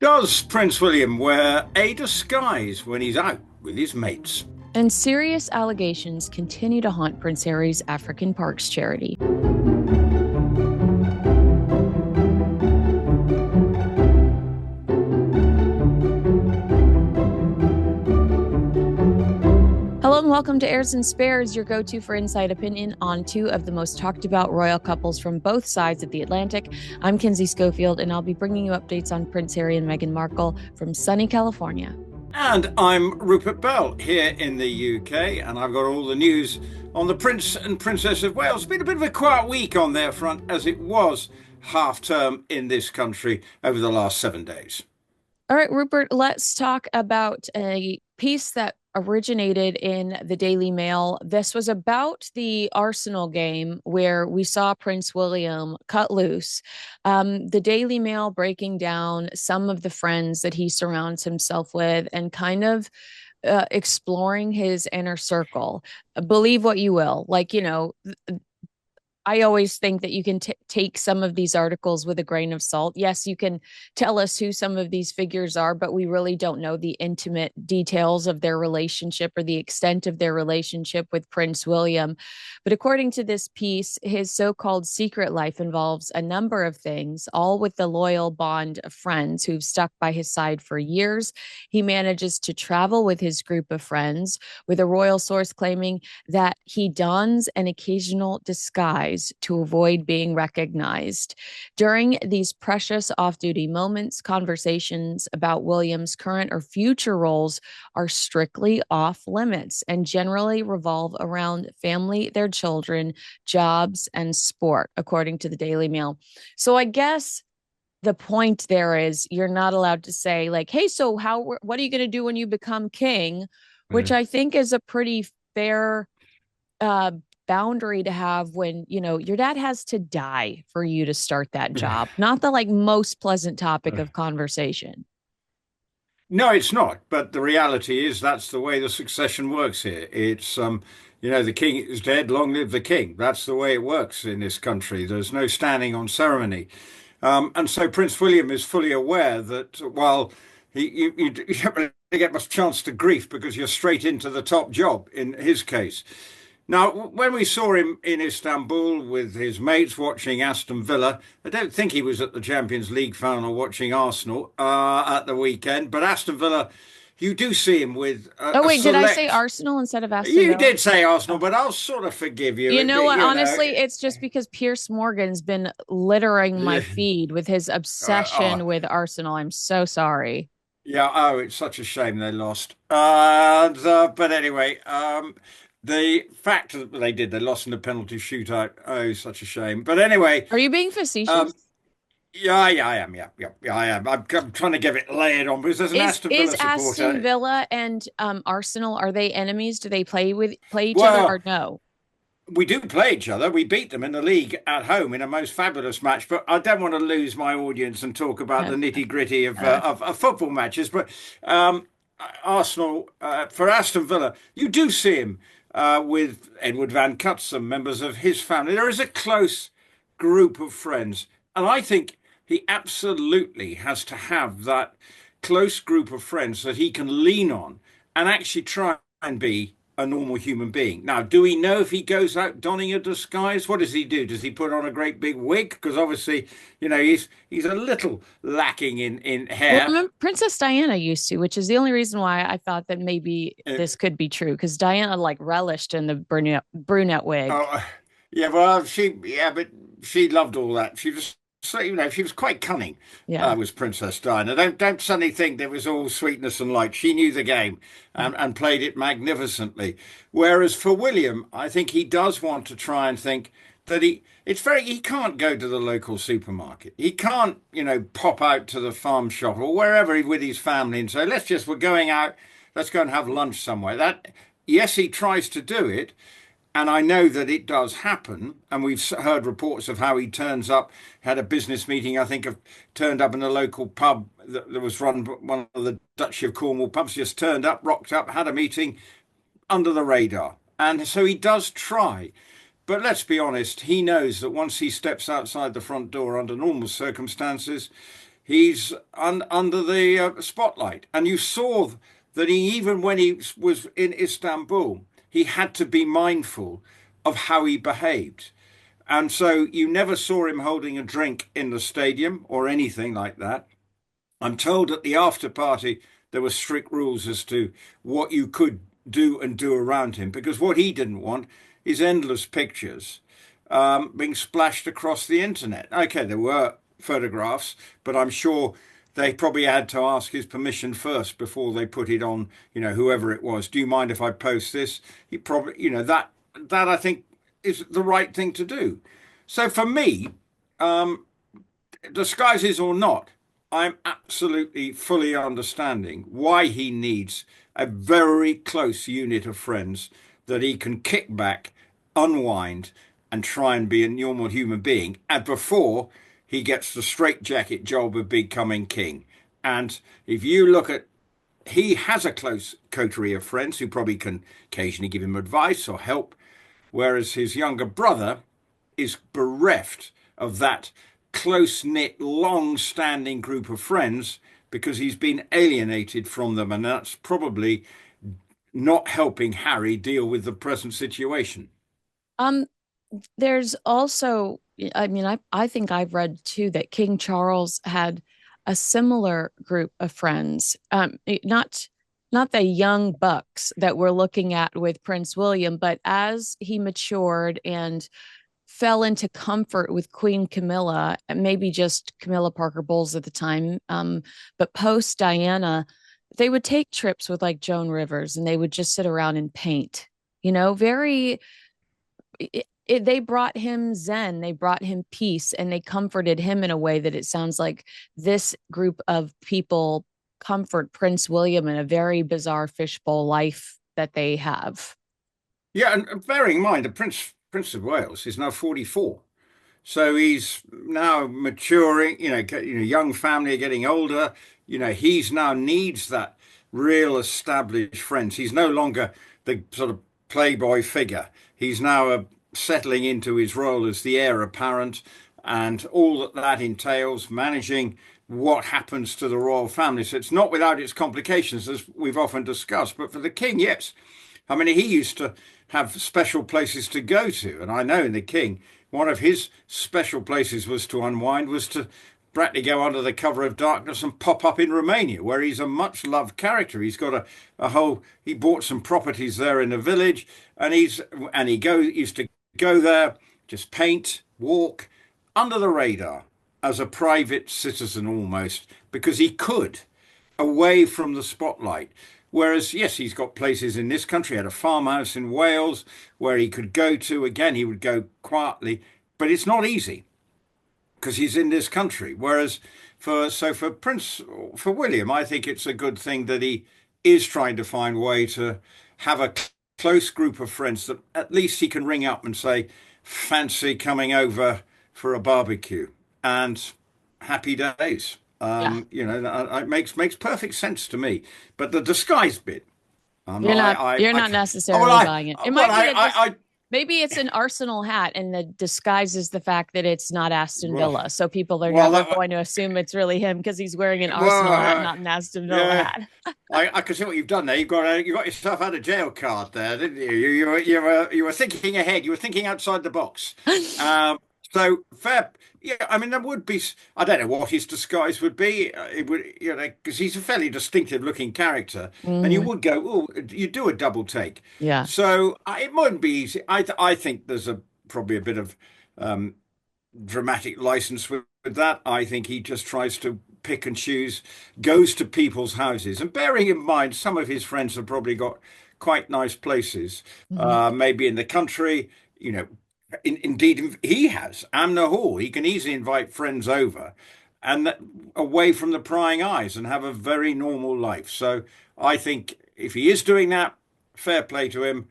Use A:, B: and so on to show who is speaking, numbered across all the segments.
A: Does Prince William wear a disguise when he's out with his mates?
B: And serious allegations continue to haunt Prince Harry's African Parks charity. Hello and welcome to Heirs and Spares, your go to for inside opinion on two of the most talked about royal couples from both sides of the Atlantic. I'm Kinsey Schofield, and I'll be bringing you updates on Prince Harry and Meghan Markle from sunny California.
A: And I'm Rupert Bell here in the UK, and I've got all the news on the Prince and Princess of Wales. It's been a bit of a quiet week on their front, as it was half term in this country over the last 7 days.
B: All right, Rupert, let's talk about a piece that originated in the Daily Mail. This was about the Arsenal game where we saw Prince William cut loose. The Daily Mail breaking down some of the friends that he surrounds himself with and kind of exploring his inner circle. Believe what you will. I always think that you can take some of these articles with a grain of salt. Yes, you can tell us who some of these figures are, but we really don't know the intimate details of their relationship or the extent of their relationship with Prince William. But according to this piece, his so called secret life involves a number of things, all with the loyal bond of friends who've stuck by his side for years. He manages to travel with his group of friends, with a royal source claiming that he dons an occasional disguise to avoid being recognized. During these precious off duty moments, conversations about William's current or future roles are strictly off limits and generally revolve around family, their children, jobs, and sport, according to the Daily Mail. So I guess the point there is you're not allowed to say, like, hey, so what are you going to do when you become king? Which I think is a pretty fair uh, boundary to have when your dad has to die for you to start that job, not the like most pleasant topic of conversation.
A: No, it's not. But the reality is that's the way the succession works here. The king is dead, long live the king. That's the way it works in this country. There's no standing on ceremony. And so Prince William is fully aware that while you don't really get much chance to grief because you're straight into the top job in his case. Now, when we saw him in Istanbul with his mates watching Aston Villa, I don't think he was at the Champions League final watching Arsenal at the weekend, but Aston Villa, you do see him with
B: Oh
A: a
B: wait, did I say
A: select.
B: Arsenal instead of Aston
A: You
B: Villa?
A: did say Arsenal,
B: Oh.
A: but I'll sort of forgive you.
B: You know what?
A: You know,
B: Honestly, it's just because Pierce Morgan's been littering my
A: yeah,
B: feed with his
A: oh,
B: obsession with Arsenal. I'm so sorry.
A: yeah. Oh, it's such a shame they lost. But anyway, the fact that they lost in the penalty shootout. Oh, such a shame. But anyway.
B: Are you being
A: Um,
B: facetious?
A: yeah, I am. Yeah, I am. I'm trying to give it layered on because there's an
B: Is
A: Aston
B: is
A: Villa
B: Aston
A: supporter.
B: Villa and Arsenal, are they enemies? Do they play each other or
A: Well,
B: no?
A: we do play each other. We beat them in the league at home in a most fabulous match. But I don't want to lose my audience and talk about the nitty gritty of,
B: Uh,
A: of football matches. But um, Arsenal for Aston Villa, you do see him with Edward Van Cutsem, members of his family. There is a close group of friends, and I think he absolutely has to have that close group of friends that he can lean on and actually try and be a normal human being. Now, do we know if he goes out donning a disguise? What does he do? Does he put on a great big wig? Because obviously, he's a little lacking in
B: Well,
A: hair.
B: remember, Princess Diana used to, which is the only reason why I thought that maybe
A: Uh,
B: this could be true, because Diana like relished in the brunette wig.
A: oh, yeah, well, but she loved all that. She was, so, she was quite cunning.
B: Yeah.
A: Was Princess Diana. Don't suddenly think there was all sweetness and light. She knew the game and played it magnificently. Whereas for William, I think he does want to try and think that he can't go to the local supermarket. He can't, pop out to the farm shop or wherever with his family and say, we're going out, let's go and have lunch somewhere. Yes, he tries to do it. And I know that it does happen. And we've heard reports of how he turns up, had a business meeting, I think, turned up in a local pub that was run by one of the Duchy of Cornwall pubs, just turned up, rocked up, had a meeting under the radar. And so he does try. But let's be honest, he knows that once he steps outside the front door under normal circumstances, he's under the spotlight. And you saw that he, even when he was in Istanbul, he had to be mindful of how he behaved. And so you never saw him holding a drink in the stadium or anything like that. I'm told at the after party there were strict rules as to what you could do and do around him, because what he didn't want is endless pictures being splashed across the internet. Okay, there were photographs, but I'm sure they probably had to ask his permission first before they put it on, whoever it was. Do you mind if I post this? He probably, that I think is the right thing to do. So for me, disguises or not, I'm absolutely fully understanding why he needs a very close unit of friends that he can kick back, unwind, and try and be a normal human being. And before he gets the straitjacket job of becoming king. And if you look at, he has a close coterie of friends who probably can occasionally give him advice or help, whereas his younger brother is bereft of that close knit, long standing group of friends because he's been alienated from them. And that's probably not helping Harry deal with the present situation.
B: Um, there's also, I mean, I think I've read too that King Charles had a similar group of friends. Not the young bucks that we're looking at with Prince William, but as he matured and fell into comfort with Queen Camilla, maybe just Camilla Parker Bowles at the time, but post Diana, they would take trips with like Joan Rivers and they would just sit around and paint. Very they brought him zen, they brought him peace, and they comforted him in a way that it sounds like this group of people comfort Prince William in a very bizarre fishbowl life that they have.
A: Yeah, and bearing in mind the Prince of Wales is now 44. So he's now maturing, young family are getting older. He's now needs that real established friends. He's no longer the sort of playboy figure. He's now settling into his role as the heir apparent and all that entails, managing what happens to the royal family. So it's not without its complications, as we've often discussed. But for the king, yes. I mean, he used to have special places to go to. And I know in the king, one of his special places was to unwind, was to practically go under the cover of darkness and pop up in Romania, where he's a much loved character. He's got he bought some properties there in the village, and used to go there, just paint, walk under the radar as a private citizen almost, because he could, away from the spotlight. Whereas, yes, he's got places in this country. He had a farmhouse in Wales where he could go to. Again, he would go quietly, but it's not easy because he's in this country. Whereas for William, I think it's a good thing that he is trying to find a way to have a close group of friends that at least he can ring up and say, fancy coming over for a barbecue, and happy days.
B: Yeah.
A: It makes perfect sense to me. But the disguise bit,
B: You're not necessarily buying it. It
A: well,
B: might be maybe it's an Arsenal hat and the disguise is the fact that it's not Aston
A: well,
B: Villa. So people are
A: well,
B: never going to assume it's really him because he's wearing an Arsenal hat, not an Aston Villa
A: yeah.
B: hat.
A: I can see what you've done there. You got yourself out of jail card there, didn't you? You were thinking ahead. You were thinking outside the box. So fair. Yeah, I mean, there would be. I don't know what his disguise would be. It would, because he's a fairly distinctive looking character, and you
B: Mhm.
A: would go, oh, you do a double take.
B: Yeah.
A: So it wouldn't be easy. I think there's probably a bit of um, dramatic license with that. I think he just tries to pick and choose, goes to people's houses, and bearing in mind some of his friends have probably got quite nice places,
B: Mhm.
A: maybe in the country. Indeed, he has Amner Hall. He can easily invite friends over and away from the prying eyes and have a very normal life. So I think if he is doing that, fair play to him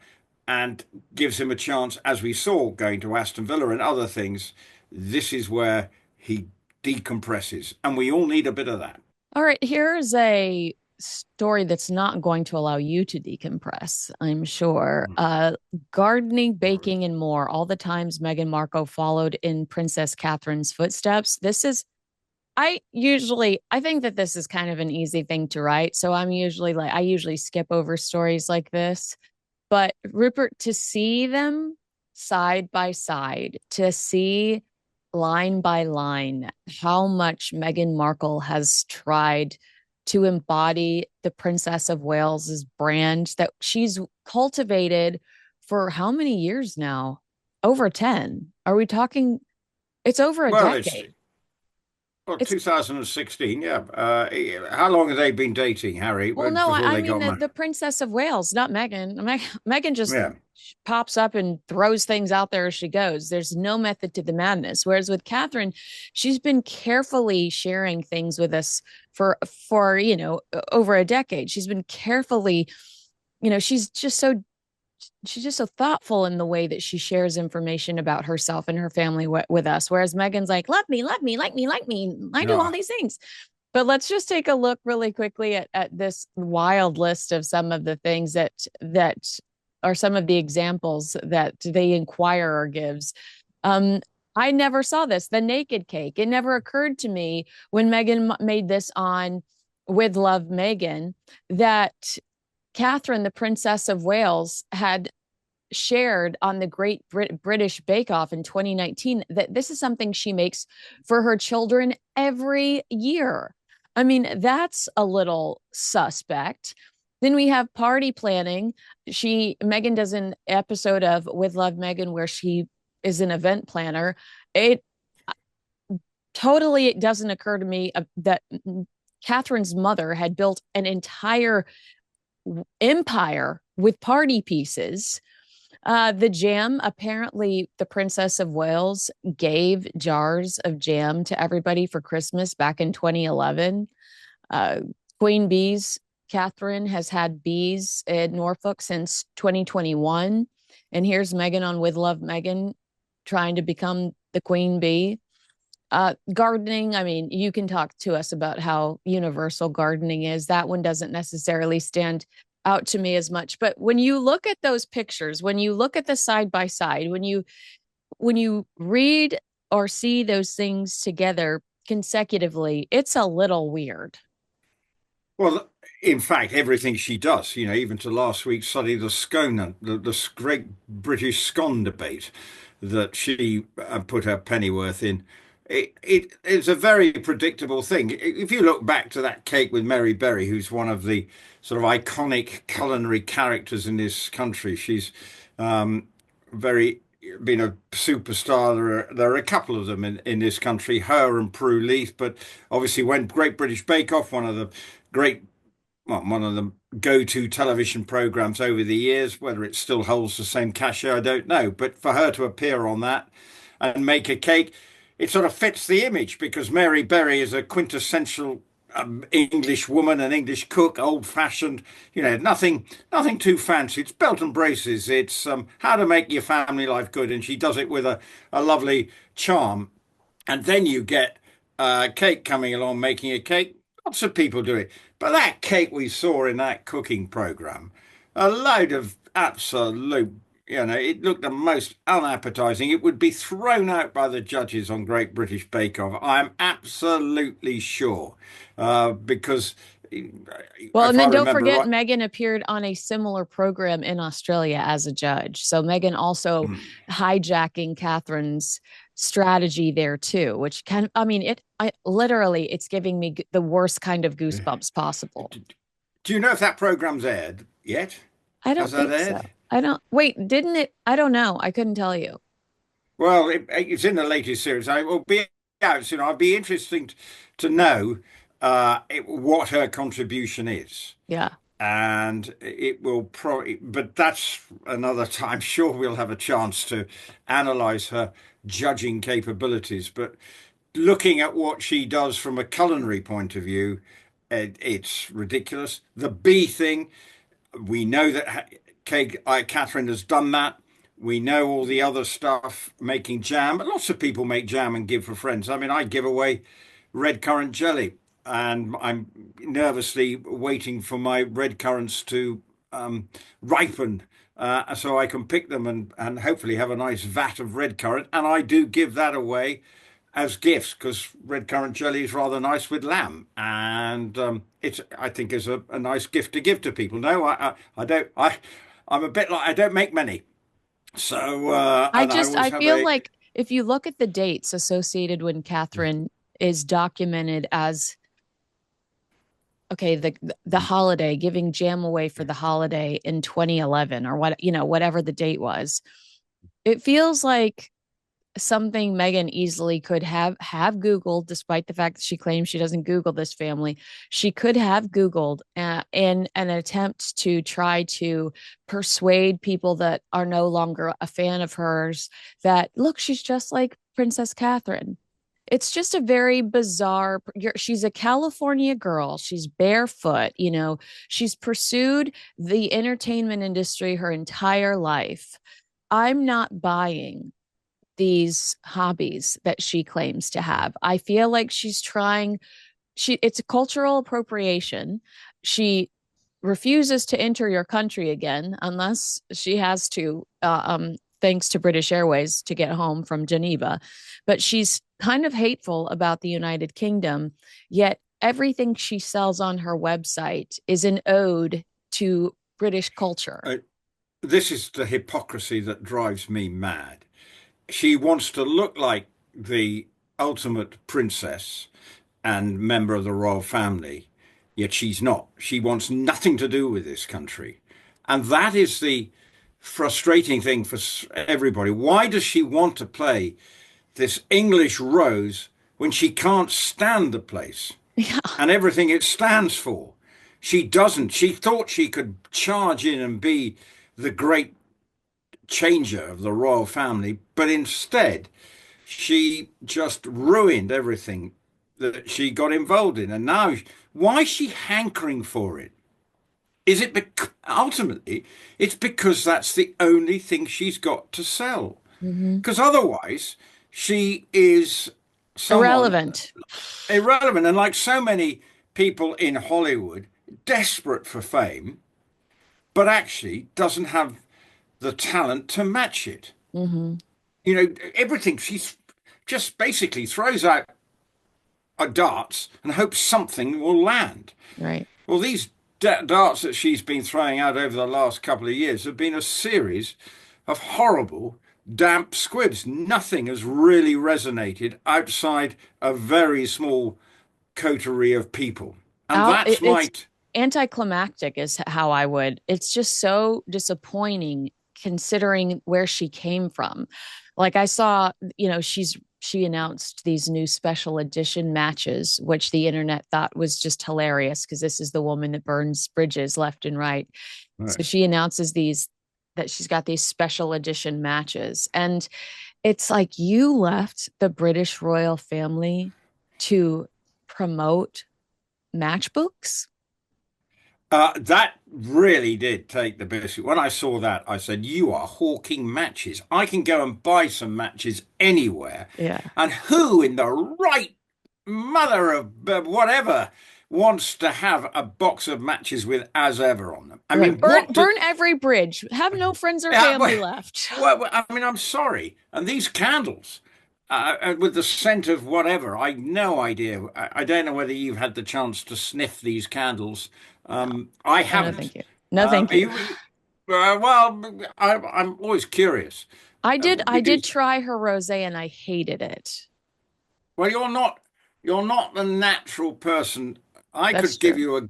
A: and gives him a chance, as we saw going to Aston Villa and other things. This is where he decompresses, and we all need a bit of that.
B: All right, here's a story that's not going to allow you to decompress, I'm sure. Gardening, baking, and more. All the times Meghan Markle followed in Princess Catherine's footsteps. This is I think that this is kind of an easy thing to write. So I usually skip over stories like this. But Rupert, to see them side by side, to see line by line how much Meghan Markle has tried to embody the Princess of Wales's brand that she's cultivated for how many years now? Over 10. Are we talking? It's over a
A: Well, it's
B: decade.
A: well,
B: It's
A: 2016, yeah. How long have they been dating, Harry,
B: Well, no,
A: before
B: I
A: they
B: mean
A: got married?
B: the Princess of Wales, not Meghan. Meghan just
A: Yeah.
B: pops up and throws things out there as she goes. There's no method to the madness. Whereas with Catherine, she's been carefully sharing things with us for over a decade. She's been carefully, she's just so thoughtful in the way that she shares information about herself and her family with us. Whereas Megan's like, love me, love me, like me, like me. I do all
A: No.
B: these things. But let's just take a look really quickly at this wild list of some of the things that are some of the examples that the Inquirer gives. Um, I never saw this. The naked cake. It never occurred to me when Meghan made this on With Love Meghan that Catherine, the Princess of Wales, had shared on the Great British Bake Off in 2019 that this is something she makes for her children every year. I mean, that's a little suspect. Then we have party planning. Meghan does an episode of With Love Meghan where she is an event planner. It totally it doesn't occur to me that Catherine's mother had built an entire empire with party pieces. The jam, apparently, the Princess of Wales gave jars of jam to everybody for Christmas back in 2011. Uh, Queen Bees, Catherine has had bees in Norfolk since 2021. And here's Meghan on With Love Meghan trying to become the Queen Bee. Gardening, I mean, you can talk to us about how universal gardening is. That one doesn't necessarily stand out to me as much. But when you look at those pictures, when you look at the side by side, when you read or see those things together consecutively, it's a little weird.
A: Well, in fact, everything she does, even to last week's study, the scone, the great British scone debate that she put her pennyworth in, it's a very predictable thing. If you look back to that cake with Mary Berry, who's one of the sort of iconic culinary characters in this country, she's very been a superstar. There are a couple of them in this country, her and Prue Leith, but obviously when Great British Bake Off, great one of the go-to television programs over the years. Whether it still holds the same cachet, I don't know. But for her to appear on that and make a cake, it sort of fits the image because Mary Berry is a quintessential English woman, an English cook, old-fashioned. Nothing too fancy. It's belt and braces. It's how to make your family life good, and she does it with a lovely charm. And then you get Kate coming along making a cake. Lots of people do it. But that cake we saw in that cooking program, a load of absolute, it looked the most unappetizing. It would be thrown out by the judges on Great British Bake Off. I'm absolutely sure. Because
B: Well, and
A: if I
B: then don't
A: remember
B: forget,
A: right,
B: Meghan appeared on a similar program in Australia as a judge. So Meghan also hijacking Catherine's strategy there too, which I mean, it's giving me the worst kind of goosebumps possible.
A: do you know if that program's aired yet?
B: I
A: Has
B: don't
A: that
B: think so.
A: aired?
B: I don't, wait, didn't it? I don't know. I couldn't tell you.
A: Well, it's in the latest series. I will be out. I'd be interesting to know what her contribution is,
B: Yeah.
A: and it will probably. But that's another time. Sure, we'll have a chance to analyze her judging capabilities. But looking at what she does from a culinary point of view, it's ridiculous. The bee thing. We know that Catherine has done that. We know all the other stuff, making jam. Lots of people make jam and give for friends. I mean, I give away red currant jelly, and I'm nervously waiting for my red currants to ripen so I can pick them and hopefully have a nice vat of red currant. And I do give that away. as gifts because red currant jelly is rather nice with lamb, and it's I think is a nice gift to give to people. No, I don't. I'm a bit like I don't make many, so and I always
B: I
A: have
B: feel
A: a
B: like if you look at the dates associated when Catherine is documented as okay, the holiday, giving jam away for the holiday in 2011 or what, whatever the date was, it feels like something Meghan easily could have Googled, despite the fact that she claims she doesn't Google this family. She could have Googled in an attempt to try to persuade people that are no longer a fan of hers that look, she's just like Princess Catherine. It's just a very bizarre. She's a California girl. She's barefoot. She's pursued the entertainment industry her entire life. I'm not buying these hobbies that she claims to have. I feel like she's trying it's a cultural appropriation. She refuses to enter your country again unless she has to thanks to British Airways to get home from Geneva. But she's kind of hateful about the United Kingdom, yet everything she sells on her website is an ode to British culture.
A: This is the hypocrisy that drives me mad. She wants to look like the ultimate princess and member of the royal family, yet she's not. She wants nothing to do with this country. And that is the frustrating thing for everybody. Why does she want to play this English rose when she can't stand the place
B: Yeah.
A: and everything it stands for? She doesn't. She thought she could charge in and be the great changer of the royal family, but instead she just ruined everything that she got involved in. And now, why is she hankering for it? Is it ultimately it's because that's the only thing she's got to sell?
B: Mm-hmm.
A: Because otherwise, she is someone
B: Irrelevant.
A: irrelevant. And like so many people in Hollywood, desperate for fame, but actually doesn't have the talent to match it.
B: Mm-hmm.
A: Everything she's just basically throws out darts and hopes something will land.
B: Right.
A: Well, these darts that she's been throwing out over the last couple of years have been a series of horrible, damp squibs. Nothing has really resonated outside a very small coterie of people. And that's
B: It's
A: my.
B: anticlimactic is how I would. It's just so disappointing considering where she came from. Like I saw, she announced these new special edition matches, which the internet thought was just hilarious because this is the woman that burns bridges left and right. So
A: Right.
B: she announces these that she's got these special edition matches. And it's like you left the British royal family to promote matchbooks.
A: That really did take the biscuit. When I saw that, I said, "You are hawking matches. I can go and buy some matches anywhere."
B: Yeah.
A: And who in the right mother of whatever wants to have a box of matches with as ever on them? I
B: Right.
A: mean,
B: Burn
A: what do?
B: burn every bridge. Have no friends or
A: Yeah,
B: family left.
A: I mean, I'm sorry. And these candles, with the scent of whatever, I no idea. I don't know whether you've had the chance to sniff these candles.
B: No.
A: I
B: Oh, no,
A: haven't.
B: thank you. No, thank you.
A: Well, I'm always curious
B: I did
A: because
B: try her rosé and I hated it.
A: well, you're not the natural person. I
B: That's
A: could give
B: true.
A: you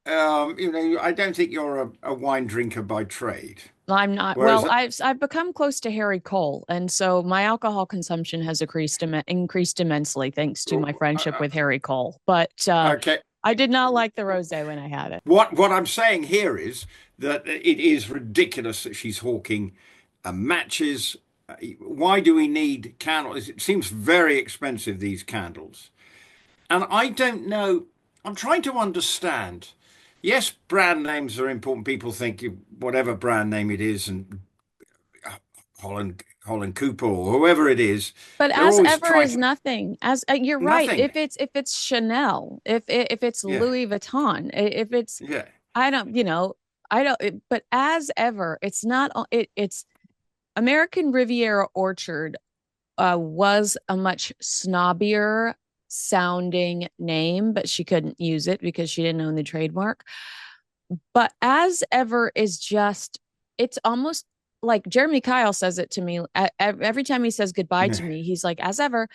A: I don't think you're a wine drinker by trade.
B: I'm not.
A: Whereas,
B: Well, I've become close to Harry Cole, and so my alcohol consumption has increased immensely thanks to my friendship with Harry Cole. But
A: okay,
B: I did not like the rosé when I had it.
A: what I'm saying here is that it is ridiculous that she's hawking matches. Why do we need candles? It seems very expensive, these candles. And I don't know. I'm trying to understand. Yes, brand names are important. People think whatever brand name it is, and Holland Cooper or whoever it is,
B: But
A: they're
B: as
A: always
B: ever
A: trying
B: is
A: to
B: nothing. As you're right.
A: nothing.
B: If it's Chanel, if it's
A: Yeah,
B: Louis Vuitton, if it's
A: yeah.
B: I don't, I don't. But as ever, it's not. It's American Riviera Orchard was a much snobbier sounding name, but she couldn't use it because she didn't own the trademark. But as ever is just, it's almost like Jeremy Kyle says it to me every time he says goodbye to me. He's like, as ever.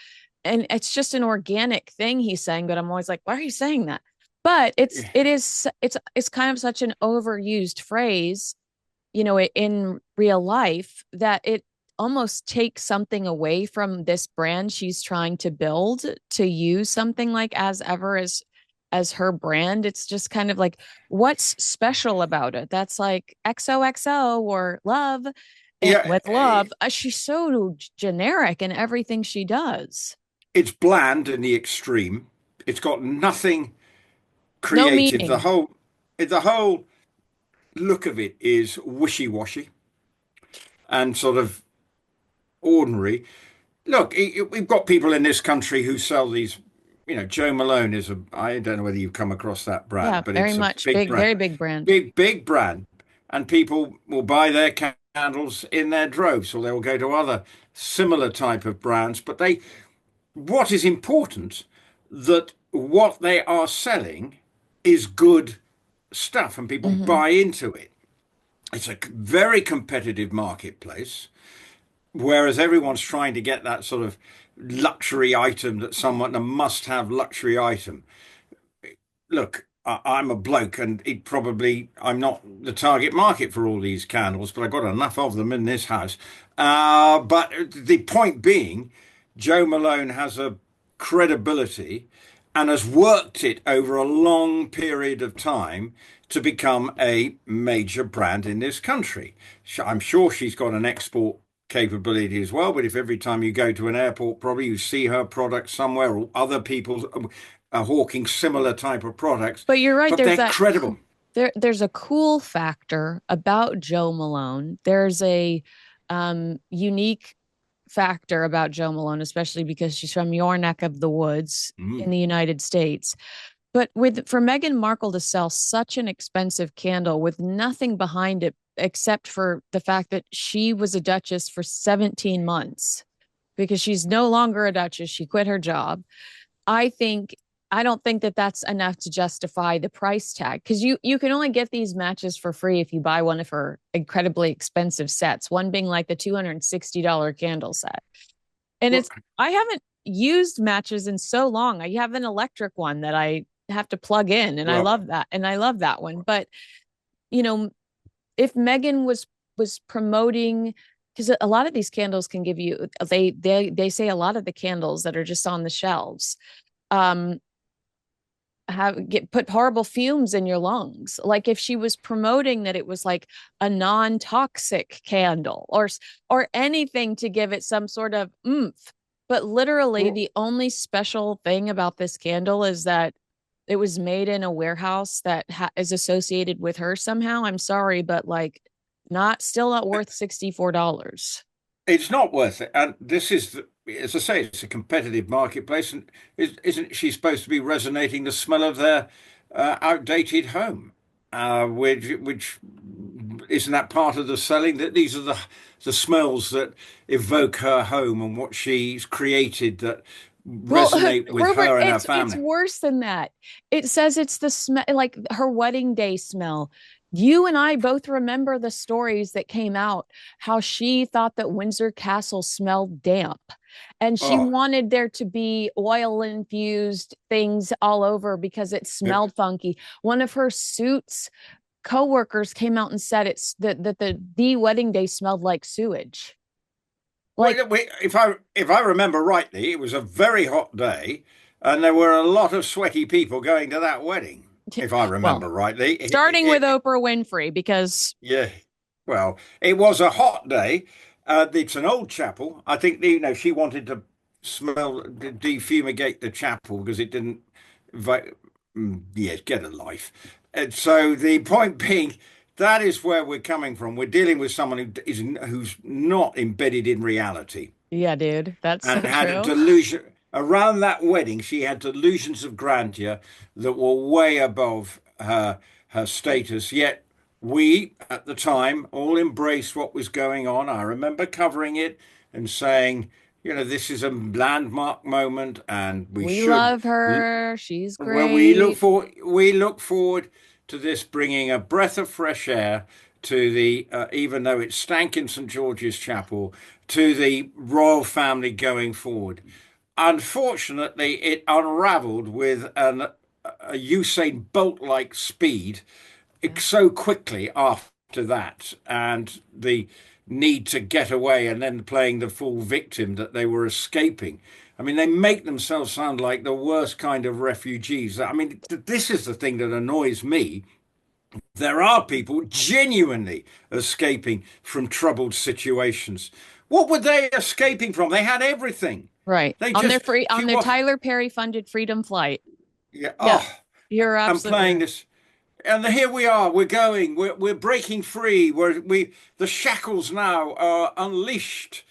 B: And it's just an organic thing he's saying, but I'm always like, why are you saying that? But it's kind of such an overused phrase, in real life that it almost takes something away from this brand she's trying to build to use something like as ever as her brand. It's just kind of like, what's special about it? That's like XOXO or love. And
A: Yeah,
B: with love, she's so generic in everything she does.
A: it's bland in the extreme. It's got nothing
B: No
A: creative. The
B: meaning.
A: whole look of it is wishy-washy and sort of ordinary. Look, we've got people in this country who sell these. Joe Malone is I don't know whether you've come across that
B: Yeah,
A: brand, but
B: very
A: it's a
B: much
A: big
B: big,
A: brand,
B: very big brand.
A: big brand. And people will buy their candles in their droves, or they will go to other similar type of brands. But what is important, that what they are selling is good stuff and people
B: Hmm.
A: buy into it. It's a very competitive marketplace, whereas everyone's trying to get that sort of luxury item, that someone a must-have luxury item. Look, I'm a bloke, and I'm not the target market for all these candles, but I've got enough of them in this house. But the point being, Joe Malone has a credibility and has worked it over a long period of time to become a major brand in this country. I'm sure she's got an export capability as well, but if every time you go to an airport, probably you see her product somewhere, or other people are hawking similar type of products,
B: But you're right.
A: but
B: There's
A: they're
B: that
A: credible.
B: there's a cool factor about Joe Malone. There's a unique factor about Joe Malone, especially because she's from your neck of the woods in
A: Mm.
B: the United States. But with for Meghan Markle to sell such an expensive candle with nothing behind it except for the fact that she was a duchess for 17 months because she's no longer a duchess, she quit her job. I think I don't think that that's enough to justify the price tag because you can only get these matches for free if you buy one of her incredibly expensive sets. One being like the $260 candle set, and
A: Well,
B: I haven't used matches in so long. I have an electric one that I have to plug in, and I
A: well,
B: love that, and I love that one. But you know, if Megan was promoting, because a lot of these candles can give you they say a lot of the candles that are just on the shelves um have get put horrible fumes in your lungs. Like if she was promoting that it was like a non-toxic candle or anything to give it some sort of oomph. But literally
A: well,
B: the only special thing about this candle is that it was made in a warehouse that is associated with her somehow. I'm sorry, but like still not worth $64.
A: it's not worth it. And this is, as I say, it's a competitive marketplace, and isn't she supposed to be resonating the smell of their outdated home? Which isn't that part of the selling? That these are the smells that evoke her home and what she's created that
B: Well,
A: resonate with
B: Rupert,
A: her and her
B: it's
A: family.
B: worse than that. It says it's the smell, like her wedding day smell. You and I both remember the stories that came out, how she thought that Windsor Castle smelled damp, and she
A: Oh,
B: wanted there to be oil infused things all over because it
A: yeah.
B: smelled funky. One of her suits coworkers came out and said it's that the wedding day smelled like sewage. Like,
A: Well, if I remember rightly, it was a very hot day, and there were a lot of sweaty people going to that wedding. If I
B: well,
A: remember rightly,
B: starting with Oprah Winfrey because
A: yeah. Well, it was a hot day. It's an old chapel. I think she wanted to defumigate the chapel because it didn't. Yeah, get a life. And so the point being, that is where we're coming from. We're dealing with someone who's not embedded in reality
B: yeah, dude, that's so
A: and had a
B: true.
A: delusion around that wedding. She had delusions of grandeur that were way above her status. Yet we, at the time, all embraced what was going on. I remember covering it and saying, This is a landmark moment, and we
B: We
A: should.
B: love her. She's
A: Well,
B: great.
A: we look forward to this bringing a breath of fresh air to the, even though it stank in St George's Chapel, to the royal family going forward. Unfortunately, it unravelled with a Usain Bolt-like speed
B: Yeah.
A: so quickly after that, and the need to get away and then playing the full victim that they were escaping. I mean, they make themselves sound like the worst kind of refugees. I mean, this is the thing that annoys me. There are people genuinely escaping from troubled situations. What were they escaping from? They had everything.
B: Right.
A: They
B: On their
A: just,
B: free on
A: you
B: their
A: what?
B: Tyler Perry funded Freedom Flight.
A: Yeah.
B: Yeah.
A: Oh,
B: You're
A: I'm
B: absolutely
A: playing
B: right.
A: this. And here we are. We're going. We're breaking free. The shackles now are unleashed.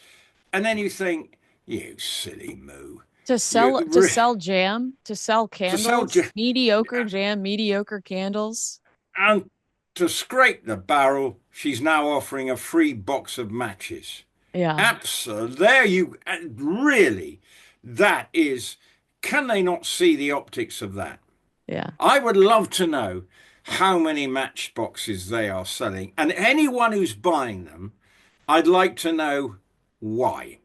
A: And then you think, you silly moo.
B: To
A: You
B: sell jam, to sell
A: to sell
B: candles, mediocre jam, mediocre candles.
A: and to scrape the barrel, she's now offering a free box of matches.
B: Yeah.
A: Absolutely. There you really. That is. Can they not see the optics of that?
B: Yeah.
A: I would love to know how many matchboxes they are selling, and anyone who's buying them, I'd like to know why.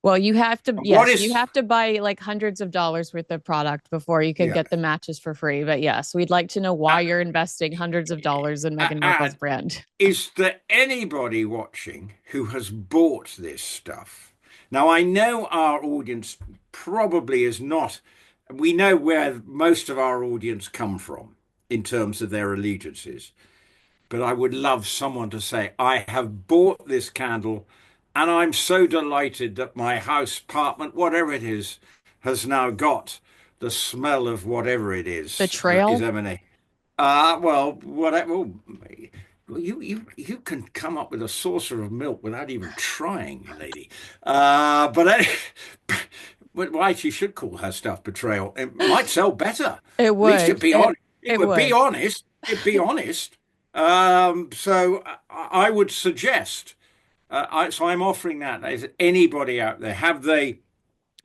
B: Well, you have to,
A: What
B: yes, you
A: is,
B: have to buy like hundreds of dollars worth of product before you can
A: yeah,
B: get the matches for free. But yes, we'd like to know why you're investing hundreds of dollars in Meghan Markle's
A: and
B: brand.
A: is there anybody watching who has bought this stuff? Now, I know our audience probably is not, we know where most of our audience come from in terms of their allegiances. But I would love someone to say, I have bought this candle and I'm so delighted that my house, apartment, whatever it is, has now got the smell of whatever it is that is
B: Betrayal.
A: emanating. Well, whatever. Well, you can come up with a saucer of milk without even trying, lady. But but why she should call her stuff betrayal? It might sell better.
B: It
A: At least
B: would. It
A: it
B: it
A: would be
B: would.
A: honest. It'd be honest. So I would suggest. So I'm offering that. Is anybody out there? Have they?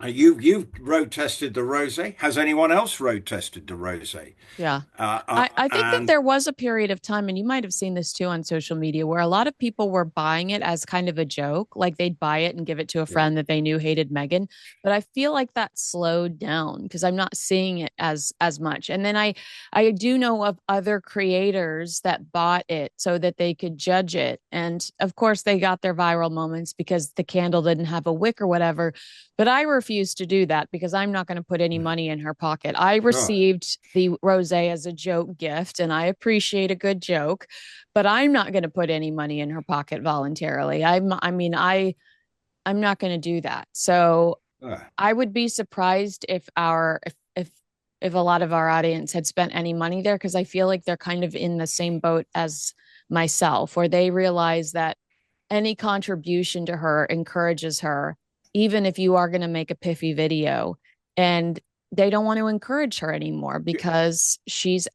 A: You've road tested the rosé. Has anyone else road tested the rosé?
B: Yeah. I think that
A: And
B: there was a period of time, and you might have seen this too on social media, where a lot of people were buying it as kind of a joke. Like they'd buy it and give it to a
A: yeah,
B: friend that they knew hated Meghan. But I feel like that slowed down because I'm not seeing it as much. And then I do know of other creators that bought it so that they could judge it. And of course they got their viral moments because the candle didn't have a wick or whatever. But I refuse to do that because I'm not going to put any money in her pocket. I
A: sure.
B: received the rosé as a joke gift, and I appreciate a good joke, but I'm not going to put any money in her pocket voluntarily. I'm not going to do that. So
A: Uh,
B: I would be surprised if if a lot of our audience had spent any money there because I feel like they're kind of in the same boat as myself, where they realize that any contribution to her encourages her, even if you are going to make a piffy video. And they don't want to encourage her anymore because she's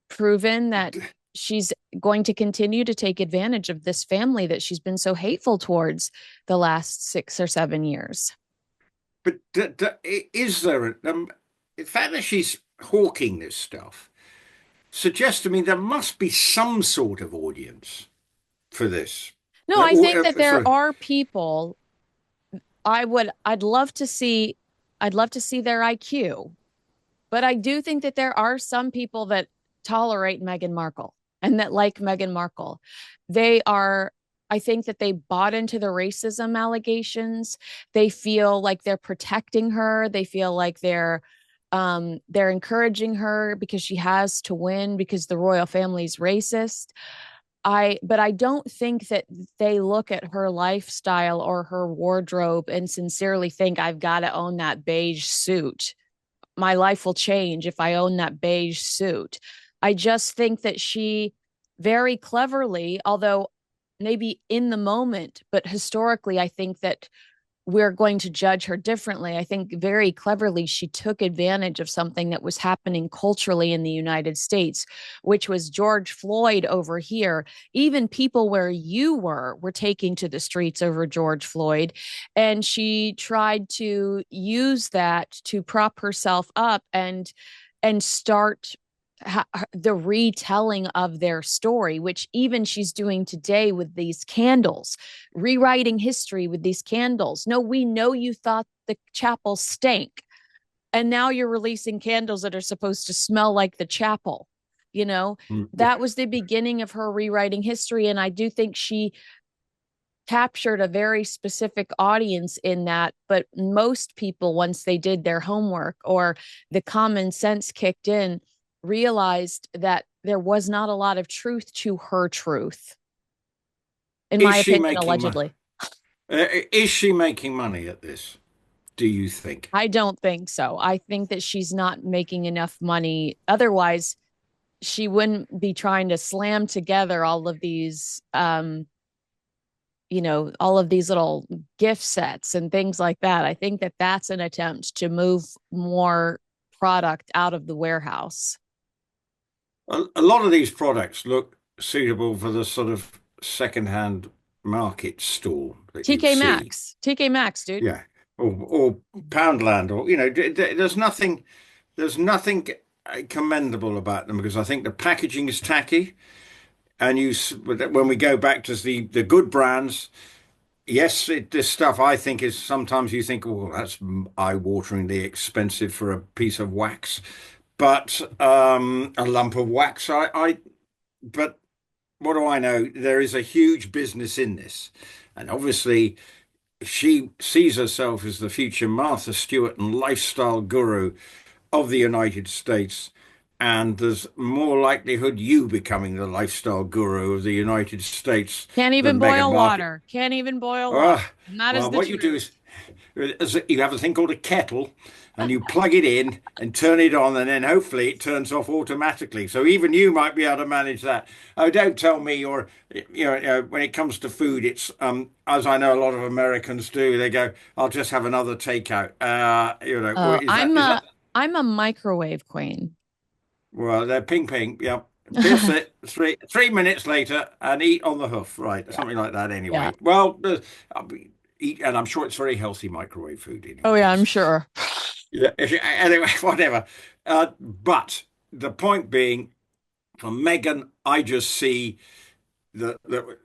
B: proven that she's going to continue to take advantage of this family that she's been so hateful towards the last 6 or 7 years.
A: but is there the fact that she's hawking this stuff suggests to me there must be some sort of audience for this.
B: No, I
A: Or,
B: think that there
A: sorry.
B: are people I'd love to see their IQ. But I do think that there are some people that tolerate Meghan Markle and that like Meghan Markle. They are, I think that they bought into the racism allegations. They feel like they're protecting her. They feel like they're encouraging her because she has to win because the royal family's racist. But I don't think that they look at her lifestyle or her wardrobe and sincerely think I've got to own that beige suit. My life will change if I own that beige suit. I just think that she very cleverly, although maybe in the moment, but historically, I think that we're going to judge her differently. I think very cleverly she took advantage of something that was happening culturally in the United States, which was George Floyd over here. Even people where you were taking to the streets over George Floyd. And she tried to use that to prop herself up and start the retelling of their story, which even she's doing today with these candles, rewriting history with these candles. No, we know you thought the chapel stank, and now you're releasing candles that are supposed to smell like the chapel. You know, that was the beginning of her rewriting history. And I do think she captured a very specific audience in that. But most people, once they did their homework or the common sense kicked in, realized that there was not a lot of truth to her truth, in
A: Is
B: my
A: she
B: opinion,
A: making money?
B: allegedly.
A: Is she making money at this? Do you think?
B: I don't think so. I think that she's not making enough money. Otherwise, she wouldn't be trying to slam together all of these all of these little gift sets and things like that. I think that that's an attempt to move more product out of the warehouse.
A: A lot of these products look suitable for the sort of second-hand market stall that you'd
B: TK
A: see.
B: Maxx, TK Maxx, dude.
A: Yeah, or Poundland, or there's nothing commendable about them because I think the packaging is tacky. And when we go back to the good brands, yes, this stuff I think is sometimes you think, oh, that's eye-wateringly expensive for a piece of wax, but a lump of wax. But what do I know? There is a huge business in this, and obviously she sees herself as the future Martha Stewart and lifestyle guru of the United States. And there's more likelihood you becoming the lifestyle guru of the United States
B: Can't even
A: than Meghan
B: boil
A: Markle.
B: water. Can't even boil water.
A: Ah,
B: And that is
A: well,
B: the
A: what you do
B: truth.
A: is you have a thing called a kettle and you plug it in and turn it on, and then hopefully it turns off automatically. So even you might be able to manage that. Oh, don't tell me when it comes to food, it's as I know a lot of Americans do, they go, I'll just have another takeout.
B: Oh,
A: Is
B: I'm
A: that
B: a I'm a microwave queen.
A: well, they're ping ping, yep. Piss it 3 minutes later and eat on the hoof, right?
B: Yeah.
A: Something like that
B: Yeah.
A: anyway. Well, eat, and I'm sure it's very healthy microwave food in
B: Oh
A: any
B: yeah, I'm
A: case.
B: sure.
A: Yeah. Anyway, whatever. But the point being, for Megan, I just see that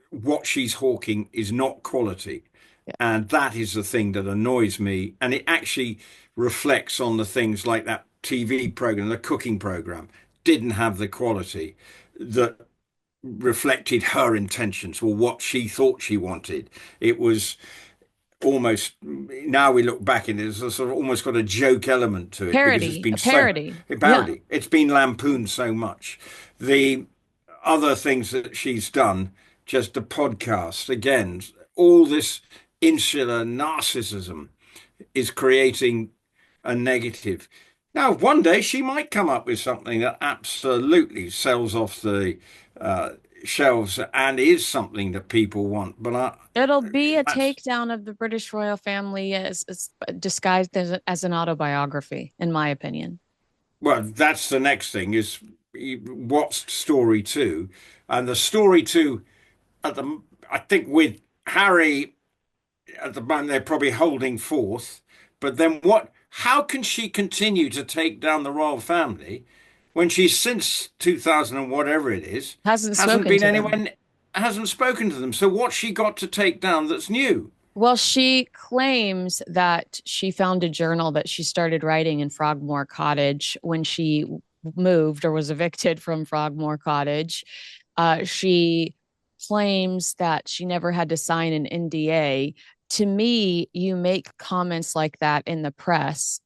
A: what she's hawking is not quality.
B: Yeah.
A: And that is the thing that annoys me. And it actually reflects on the things like that TV program, the cooking program, didn't have the quality that reflected her intentions or what she thought she wanted. It was almost, now we look back and it's a sort of almost got a joke element to it because it's
B: Parody, a
A: been so
B: parody.
A: a
B: Yeah.
A: parody. It's been lampooned so much. The other things that she's done, just the podcast, again, all this insular narcissism is creating a negative. Now, one day she might come up with something that absolutely sells off the uh, shelves and is something that people want. But
B: It'll be a
A: that's
B: takedown of the British royal family as disguised as an autobiography, in my opinion.
A: well, that's the next thing is what's story two, and the story two at the I think with Harry at the moment they're probably holding forth, but then what? How can she continue to take down the royal family when she's since 2000 and whatever it is
B: Hasn't
A: hasn't
B: spoken
A: been
B: to them.
A: anywhere, hasn't spoken to them? So what's she got to take down that's new?
B: Well, she claims that she found a journal that she started writing in Frogmore Cottage when she moved or was evicted from Frogmore Cottage. She claims that she never had to sign an NDA. To me, you make comments like that in the press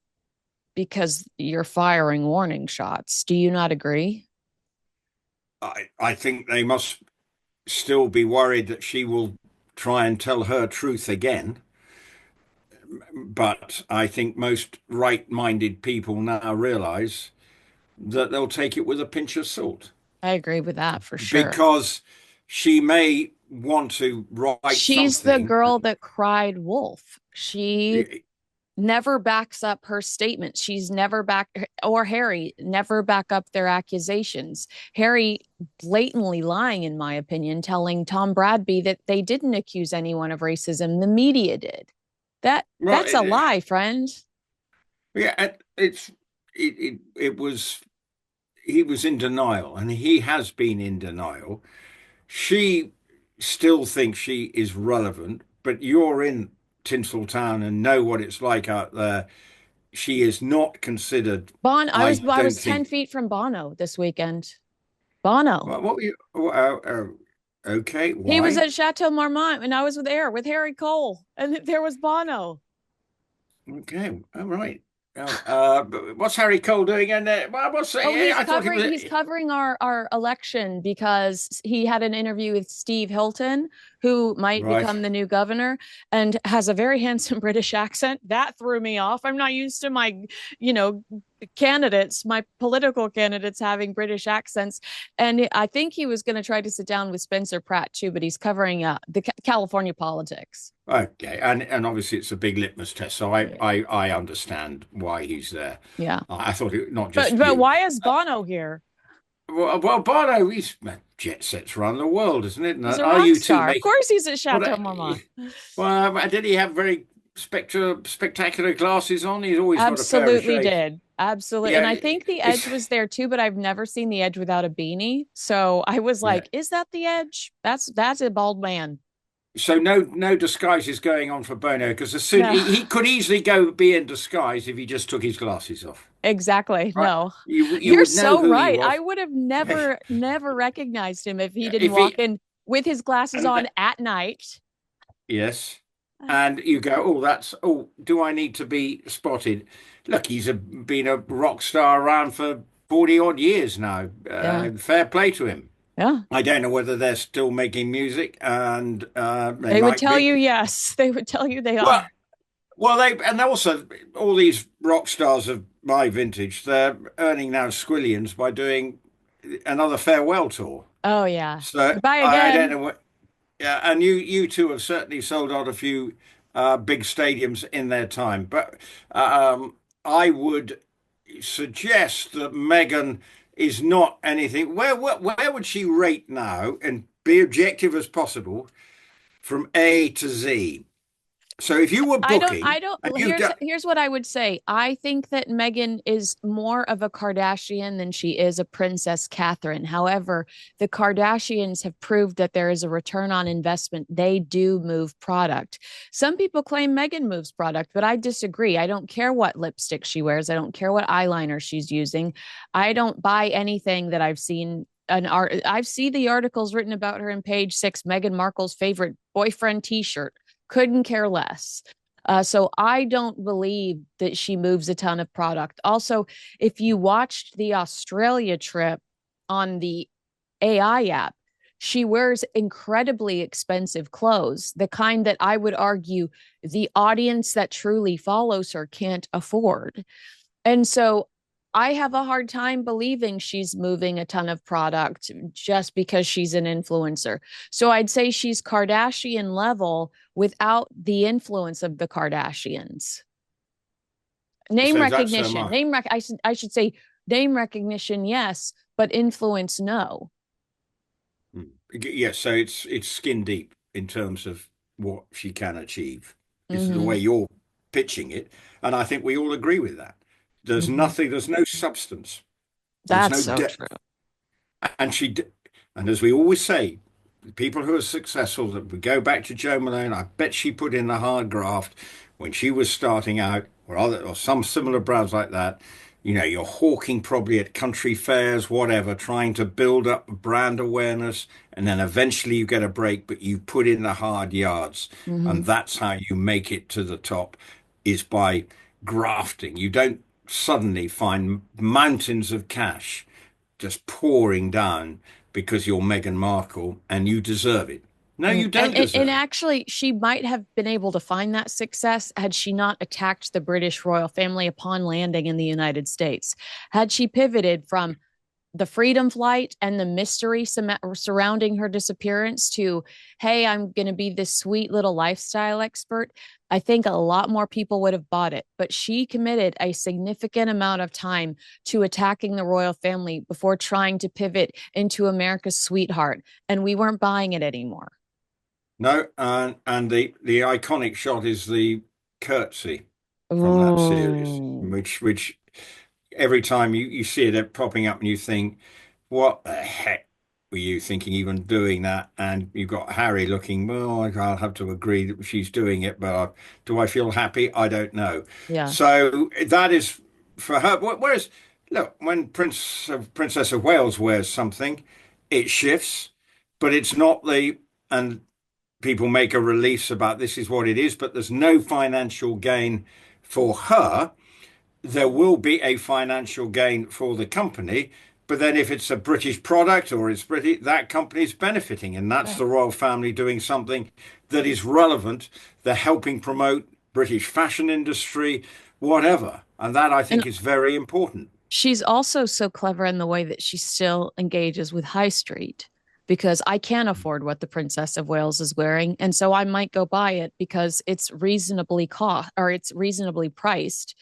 B: because you're firing warning shots. Do you not agree?
A: I think they must still be worried that she will try and tell her truth again. But I think most right-minded people now realize that they'll take it with a pinch of salt
B: I agree with that for sure.
A: because she may want to write
B: She's the
A: something.
B: girl that cried wolf. She never backs up her statements. She's never back, or Harry never back up their accusations. Harry blatantly lying, in my opinion, telling Tom Bradby that they didn't accuse anyone of racism. The media did.
A: Well,
B: That's a lie, friend.
A: yeah, it was he was in denial, and he has been in denial. She still thinks she is relevant, but you're in Tinseltown and know what it's like out there. She is not considered.
B: I
A: I
B: I
A: don't
B: was 10
A: think.
B: feet from Bono this weekend. Bono.
A: What were you? Okay,
B: He was
A: why?
B: at Chateau Marmont and I was with Harry Cole and there was Bono.
A: Okay, all right. But what's Harry Cole doing in there? What's
B: Oh,
A: I thought he was.
B: he's covering our election because he had an interview with Steve Hilton, who might
A: Right.
B: become the new governor, and has a very handsome British accent. That threw me off. I'm not used to my, you know, my political candidates having British accents. And I think he was going to try to sit down with Spencer Pratt too, but he's covering the California politics.
A: Okay, and obviously it's a big litmus test, so
B: Yeah.
A: I understand why he's there.
B: Yeah.
A: I thought it not just
B: But
A: you.
B: why is Bono here?
A: Well, Bono, he's jet sets around the world, isn't it? And
B: He's a
A: are
B: rock
A: you two
B: star. Of
A: making?
B: course he's at
A: Well,
B: Chateau Marmont.
A: did he have very spectacular glasses on? He's always got a pair of
B: Absolutely
A: shades.
B: did. Absolutely. And
A: Yeah,
B: I think the
A: it's
B: Edge was there too, but I've never seen the Edge without a beanie. So I was
A: yeah.
B: like, is that the Edge? That's a bald man.
A: So no disguise is going on for Bono because as soon
B: No,
A: he could easily go be in disguise if he just took his glasses off.
B: exactly.
A: Right?
B: No.
A: You
B: You're
A: would know
B: so
A: who he
B: right. I
A: was.
B: would have never recognized him if he didn't
A: If
B: walk
A: he
B: in with his glasses
A: and
B: on at night.
A: yes, and you go, oh, do I need to be spotted? Look, been a rock star around for 40 odd years now.
B: Yeah.
A: Fair play to him.
B: Yeah.
A: I don't know whether they're still making music, and they
B: They would
A: might
B: tell you
A: be.
B: yes. They would tell you they
A: Well,
B: are.
A: and also all these rock stars of my vintage, they're earning now squillions by doing another farewell tour.
B: Oh yeah.
A: So
B: Goodbye
A: I don't
B: again.
A: know what. Yeah, and you two have certainly sold out a few big stadiums in their time, but I would suggest that Meghan is not anything. Where would she rate now and be objective as possible from A to Z? So if you were
B: I
A: booking
B: don't
A: and you
B: here's
A: go,
B: here's what I would say. I think that Meghan is more of a Kardashian than she is a Princess Catherine. However, the Kardashians have proved that there is a return on investment. They do move product. Some people claim Meghan moves product, but I disagree. I don't care what lipstick she wears. I don't care what eyeliner she's using. I don't buy anything that I've seen I've seen the articles written about her in page 6, Meghan Markle's favorite boyfriend t-shirt. Couldn't care less. So I don't believe that she moves a ton of product. Also, if you watched the Australia trip on the AI app, she wears incredibly expensive clothes, the kind that I would argue the audience that truly follows her can't afford. And so I have a hard time believing she's moving a ton of product just because she's an influencer. So I'd say she's Kardashian level without the influence of the Kardashians. Name
A: so that's
B: recognition,
A: my.
B: I should say name recognition, yes, but influence, no.
A: Yes, so it's skin deep in terms of what she can achieve. Is the
B: Mm-hmm.
A: way you're pitching it, and I think we all agree with that. There's
B: Mm-hmm.
A: nothing. There's no substance. There's
B: That's
A: no
B: so true.
A: depth. And and as we always say, the people who are successful, that we go back to Joe Malone, I bet she put in the hard graft when she was starting out, or some similar brands like that. You know, you're hawking probably at country fairs, whatever, trying to build up brand awareness, and then eventually you get a break, but you put in the hard yards,
B: Mm-hmm.
A: and that's how you make it to the top, is by grafting. You don't suddenly find mountains of cash just pouring down because you're Meghan Markle and you deserve it. No,
B: Mm,
A: you don't
B: and
A: deserve it.
B: actually, she might have been able to find that success had she not attacked the British royal family upon landing in the United States. Had she pivoted from the freedom flight and the mystery surrounding her disappearance to, hey, I'm going to be this sweet little lifestyle expert. I think a lot more people would have bought it, but she committed a significant amount of time to attacking the royal family before trying to pivot into America's sweetheart, and we weren't buying it anymore.
A: No, and the iconic shot is the curtsy from that series,
B: Oh,
A: which every time you see it popping up and you think, what the heck were you thinking even doing that? And you've got Harry looking, well, I'll have to agree that she's doing it, but do I feel happy? I don't know.
B: yeah.
A: So that is for her. Whereas, look, when Princess of Wales wears something, it shifts, but it's not and people make a release about this is what it is, but there's no financial gain for her. There will be a financial gain for the company. But then if it's a British product or it's British, that company's benefiting. And that's
B: Right.
A: the royal family doing something that is relevant. They're helping promote British fashion industry, whatever. And that I
B: And
A: think is very important.
B: she's also so clever in the way that she still engages with High Street because I can't afford what the Princess of Wales is wearing. And so I might go buy it because it's reasonably cost or it's reasonably priced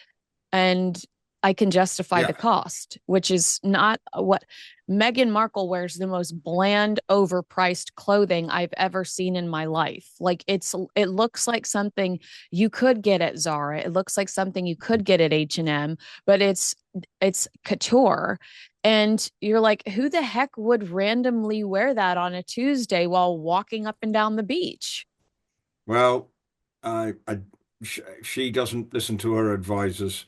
B: and I can justify
A: Yeah.
B: the cost, which is not what Meghan Markle wears the most bland, overpriced clothing I've ever seen in my life. Like it looks like something you could get at Zara. It looks like something you could get at H&M, but it's couture. And you're like, who the heck would randomly wear that on a Tuesday while walking up and down the beach?
A: Well, I she doesn't listen to her advisors.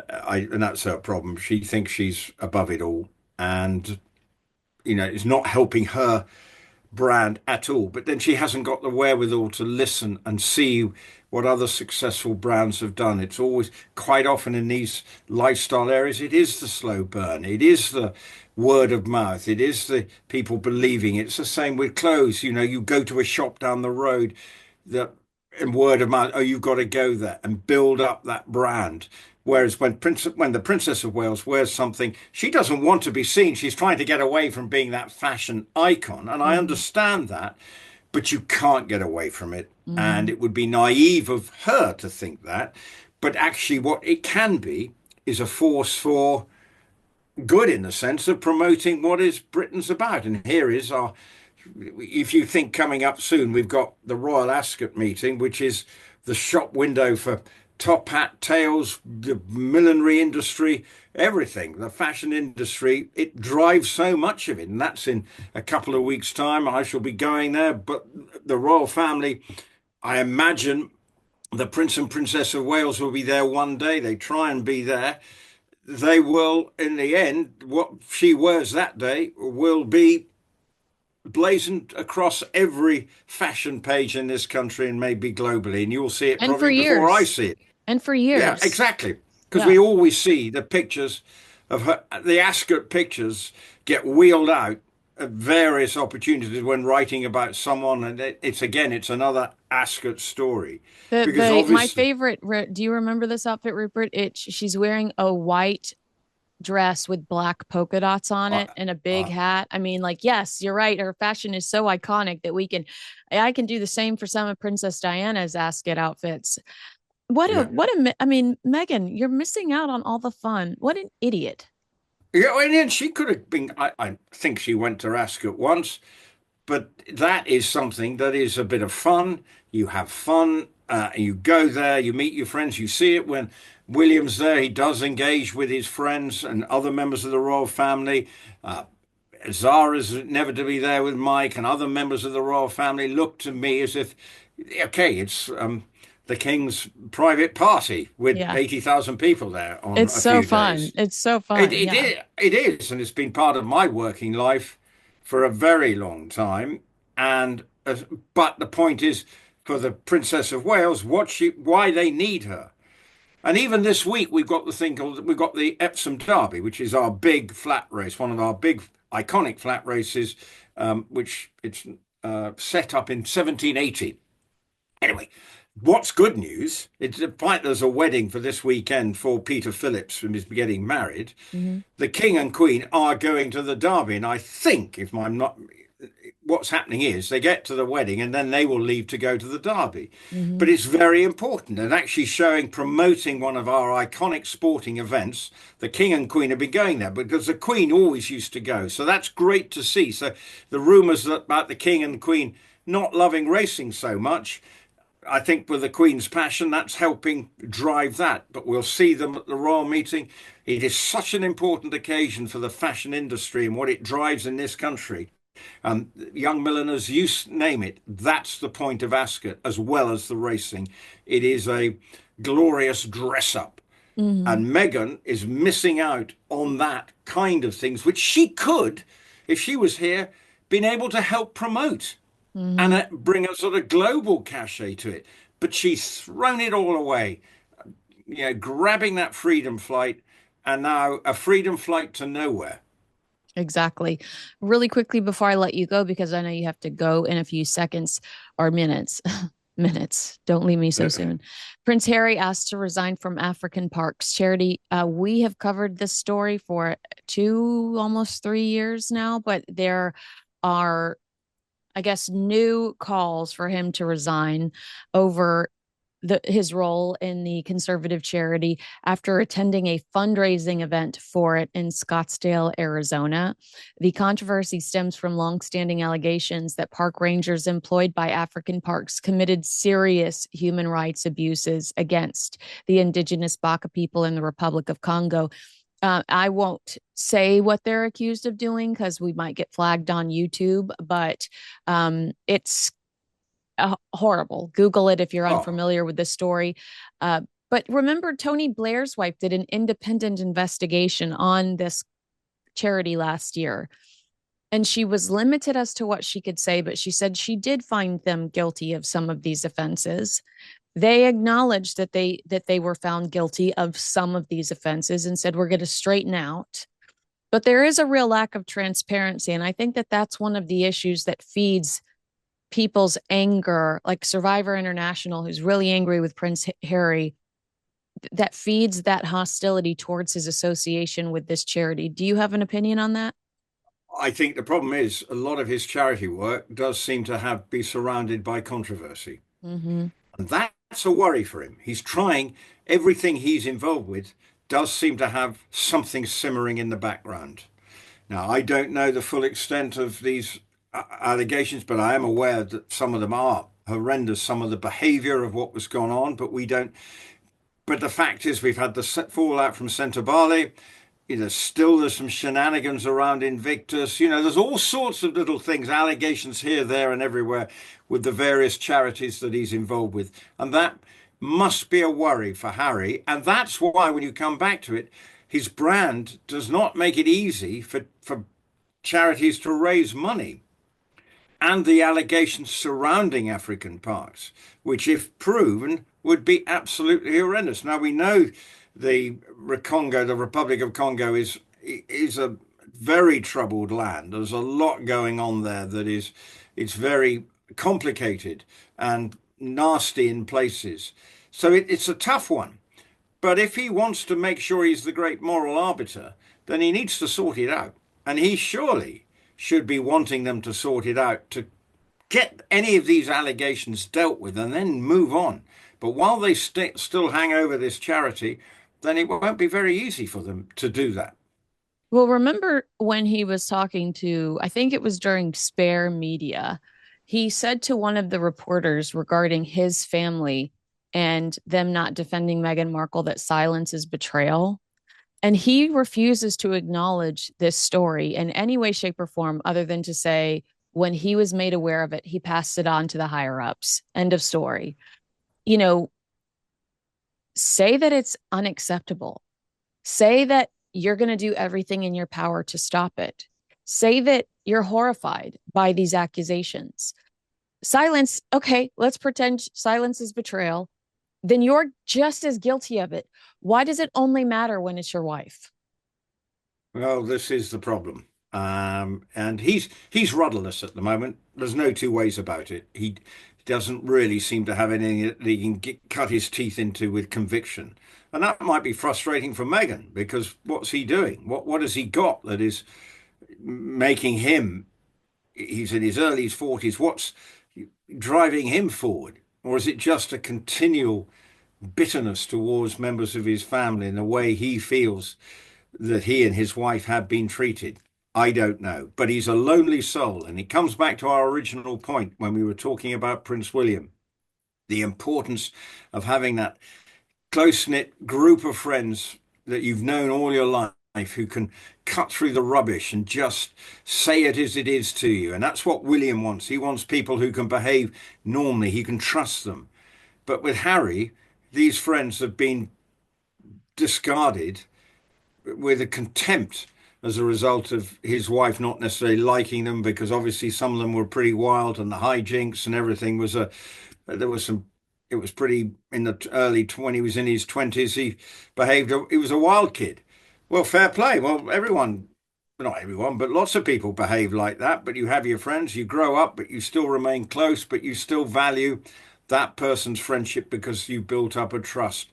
A: And that's her problem. She thinks she's above it all. And it's not helping her brand at all. But then she hasn't got the wherewithal to listen and see what other successful brands have done. It's always quite often in these lifestyle areas, it is the slow burn, it is the word of mouth, it is the people believing. It's the same with clothes. You go to a shop down the road that and word of mouth, oh, you've got to go there and build up that brand. Whereas when the Princess of Wales wears something, she doesn't want to be seen. She's trying to get away from being that fashion icon. And I
B: Mm-hmm.
A: understand that, but you can't get away from it. And
B: Mm-hmm.
A: it would be naive of her to think that. But actually, what it can be is a force for good in the sense of promoting what is Britain's about. And here is our, if you think coming up soon, we've got the Royal Ascot meeting, which is the shop window for top hat, tails, the millinery industry, everything, the fashion industry. It drives so much of it. And that's in a couple of weeks' time. I shall be going there. But the royal family, I imagine the Prince and Princess of Wales will be there one day. They try and be there. They will, in the end, what she wears that day will be blazoned across every fashion page in this country and maybe globally. And you'll see it
B: And for
A: probably before I
B: years.
A: see it.
B: And for
A: Yeah,
B: years.
A: exactly. Because
B: Yeah.
A: we always see the pictures of her, the Ascot pictures get wheeled out at various opportunities when writing about someone. And it's another Ascot story. Because
B: The my
A: obviously,
B: favorite. Do you remember this outfit, Rupert? She's wearing a white dress with black polka dots on
A: I,
B: it and a big
A: I,
B: hat. I mean, like, yes, you're right. Her fashion is so iconic that I can do the same for some of Princess Diana's Ascot outfits.
A: yeah.
B: I mean, Megan, you're missing out on all the fun. What an idiot.
A: Yeah, and then she could have been. I think she went to Ascot once. But that is something that is a bit of fun. You have fun. You go there, you meet your friends. You see it when William's there. He does engage with his friends and other members of the royal family. Uh, Zara's never to be there with Mike and other members of the royal family. Look to me as if, okay, it's the king's private party with
B: Yeah.
A: 80,000 people there on
B: It's
A: a
B: so
A: few
B: fun.
A: days.
B: It's so
A: It,
B: fun.
A: it,
B: Yeah.
A: is, it is, and it's been part of my working life for a very long time. And but the point is, for the Princess of Wales, why they need her. And even this week, we've got the Epsom Derby, which is our big flat race, one of our big iconic flat races, which it's set up in 1780. Anyway, what's good news? It's despite there's a wedding for this weekend for Peter Phillips, who is getting married.
B: Hmm.
A: The King and Queen are going to the Derby, and I think, if I'm not, what's happening is they get to the wedding and then they will leave to go to the derby.
B: Hmm.
A: But it's very important and actually showing, promoting one of our iconic sporting events. The King and Queen have been going there because the Queen always used to go. So that's great to see. So the rumours about the King and Queen not loving racing so much, I think with the Queen's passion, that's helping drive that. But we'll see them at the royal meeting. It is such an important occasion for the fashion industry and what it drives in this country. Young milliners, you name it, that's the point of Ascot as well as the racing. It is a glorious dress up.
B: Hmm.
A: And Meghan is missing out on that kind of things, which she could, if she was here, been able to help promote and
B: Hmm.
A: bring a sort of global cachet to it. But she's thrown it all away, grabbing that freedom flight and now a freedom flight to nowhere.
B: Exactly. Really quickly before I let you go, because I know you have to go in a few seconds or minutes. Minutes. Don't leave me so soon. Prince Harry asked to resign from African Parks Charity. We have covered this story for almost 3 years now, but there are, I guess, new calls for him to resign over his role in the conservative charity after attending a fundraising event for it in Scottsdale, Arizona. The controversy stems from longstanding allegations that park rangers employed by African parks committed serious human rights abuses against the indigenous Baka people in the Republic of Congo. I won't say what they're accused of doing because we might get flagged on YouTube, but it's horrible. Google it if you're
A: Oh,
B: unfamiliar with this story. Uh, but remember, Tony Blair's wife did an independent investigation on this charity last year. And she was limited as to what she could say, but she said she did find them guilty of some of these offenses. They acknowledged that they were found guilty of some of these offenses and said we're going to straighten out. But there is a real lack of transparency, and I think that that's one of the issues that feeds people's anger, like Survivor International, who's really angry with Prince Harry, that feeds that hostility towards his association with this charity. Do you have an opinion on that?
A: I think the problem is a lot of his charity work does seem to have be surrounded by controversy.
B: Mm-hmm.
A: And that's a worry for him. He's trying everything he's involved with does seem to have something simmering in the background. Now, I don't know the full extent of these allegations, but I am aware that some of them are horrendous, some of the behavior of what was going on, but we don't. But the fact is, we've had the fallout from Centre Bali. Still there's some shenanigans around Invictus. There's all sorts of little things, allegations here, there, and everywhere with the various charities that he's involved with. And that must be a worry for Harry. And that's why, when you come back to it, his brand does not make it easy for charities to raise money. And the allegations surrounding African parks, which, if proven, would be absolutely horrendous. Now, we know the Republic of Congo, is a very troubled land. There's a lot going on there that is it's very complicated and nasty in places. So it's a tough one. But if he wants to make sure he's the great moral arbiter, then he needs to sort it out. And he surely should be wanting them to sort it out to get any of these allegations dealt with and then move on. But while they still hang over this charity, then it won't be very easy for them to do that.
B: Well, remember when he was talking to, I think it was during Spare Media, he said to one of the reporters regarding his family and them not defending Meghan Markle that silence is betrayal. And he refuses to acknowledge this story in any way, shape, or form other than to say, when he was made aware of it, he passed it on to the higher ups. End of story. You know, say that it's unacceptable. Say that you're going to do everything in your power to stop it. Say that you're horrified by these accusations. Silence, okay, let's pretend silence is betrayal. Then you're just as guilty of it. Why does it only matter when it's your wife?
A: Well, this is the problem. And he's rudderless at the moment. There's no two ways about it. He doesn't really seem to have anything that he can cut his teeth into with conviction. And that might be frustrating for Meghan because what's he doing? What has he got that is making him, he's in his early 40s. What's driving him forward? Or is it just a continual bitterness towards members of his family and the way he feels that he and his wife have been treated? I don't know. But he's a lonely soul. And it comes back to our original point when we were talking about Prince William, the importance of having that close-knit group of friends that you've known all your life who can cut through the rubbish and just say it as it is to you. And that's what William wants. He wants people who can behave normally. He can trust them. But with Harry, these friends have been discarded with a contempt as a result of his wife not necessarily liking them, because obviously some of them were pretty wild and the hijinks and everything was there was some, it was pretty in the when he was in his 20s, he was a wild kid. Well, fair play. Well, everyone, not everyone, but lots of people behave like that. But you have your friends, you grow up, but you still remain close, but you still value that person's friendship because you built up a trust.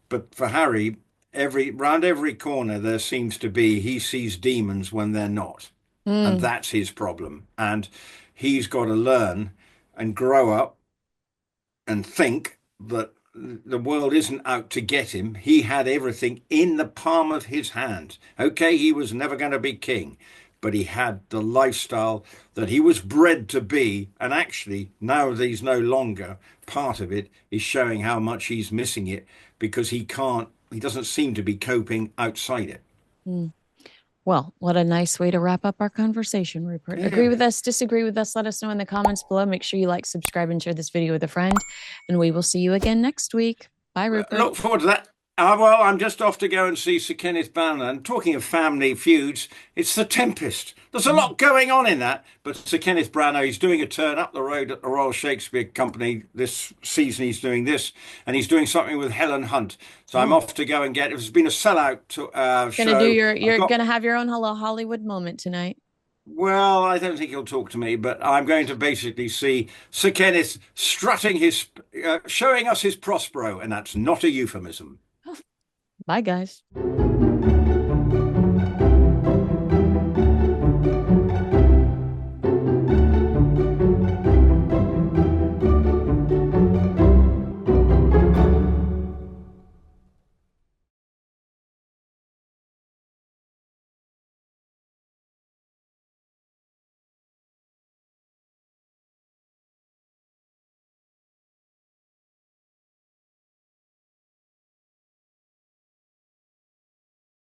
A: But for Harry, round every corner there seems to be, he sees demons when they're not. And
B: Mm.
A: that's his problem. And he's got to learn and grow up and think that the world isn't out to get him. He had everything in the palm of his hand. Okay, he was never going to be king, but he had the lifestyle that he was bred to be. And actually, now that he's no longer part of it, is showing how much he's missing it because he doesn't seem to be coping outside it.
B: Mm. Well, what a nice way to wrap up our conversation, Rupert. Agree
A: Yeah.
B: with us, disagree with us, let us know in the comments below. Make sure you like, subscribe, and share this video with a friend. And we will see you again next week. Bye, Rupert.
A: Look forward to that. Well, I'm just off to go and see Sir Kenneth Branagh. And talking of family feuds, it's The Tempest. There's a lot going on in that. But Sir Kenneth Branagh, he's doing a turn up the road at the Royal Shakespeare Company this season. He's doing this, and he's doing something with Helen Hunt. So I'm
B: Oh,
A: off to go and get. It's been a sellout
B: gonna do
A: show. I've
B: you're
A: got.
B: gonna have your own Hello Hollywood moment tonight.
A: Well, I don't think he'll talk to me, but I'm going to basically see Sir Kenneth strutting showing us his Prospero, and that's not a euphemism.
B: Bye, guys.